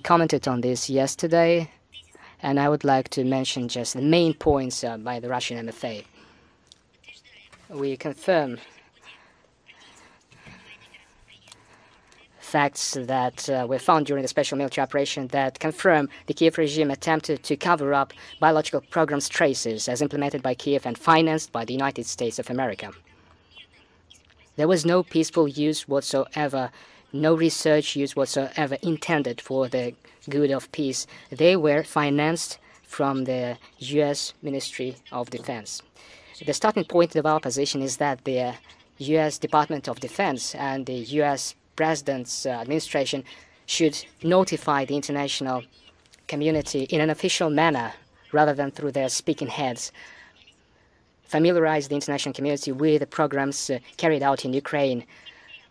commented on this yesterday, and I would like to mention just the main points by the Russian MFA. We confirm facts that were found during the special military operation that confirm the Kiev regime attempted to cover up biological programs traces as implemented by Kiev and financed by the United States of America. There was no peaceful use whatsoever, no research use whatsoever intended for the good of peace. They were financed from the U.S. Ministry of Defense. The starting point of our position is that the U.S. Department of Defense and the U.S. President's administration should notify the international community in an official manner rather than through their speaking heads, familiarize the international community with the programs carried out in Ukraine.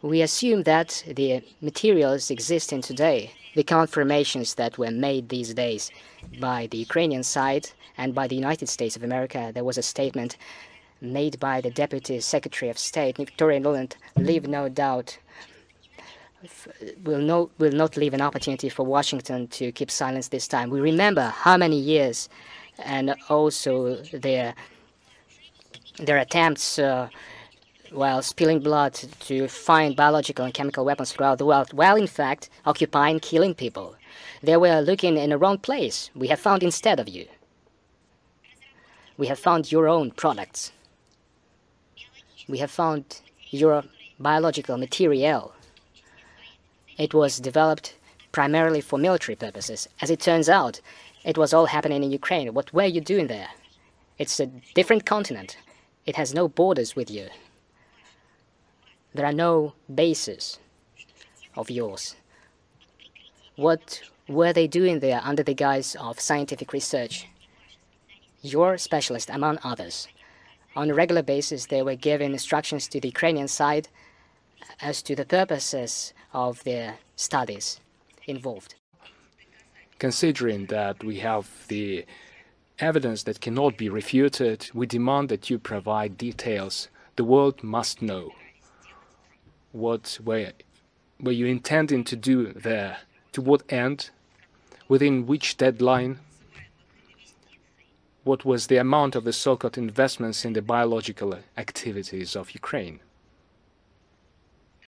We assume that the materials existing today, the confirmations that were made these days by the Ukrainian side and by the United States of America. There was a statement made by the Deputy Secretary of State, Victoria Nuland, leave no doubt, will not leave an opportunity for Washington to keep silence this time. We remember how many years and also their attempts while spilling blood to find biological and chemical weapons throughout the world, while in fact occupying, killing people. They were looking in the wrong place. We have found instead of you. We have found your own products. We have found your biological material. It was developed primarily for military purposes. As it turns out, it was all happening in Ukraine. What were you doing there? It's a different continent. It has no borders with you. There are no bases of yours. What were they doing there under the guise of scientific research? Your specialist, among others. On a regular basis, they were giving instructions to the Ukrainian side as to the purposes of their studies involved. Considering that we have the evidence that cannot be refuted, we demand that you provide details. The world must know. What were you intending to do there? To what end? Within which deadline? What was the amount of the so-called investments in the biological activities of Ukraine?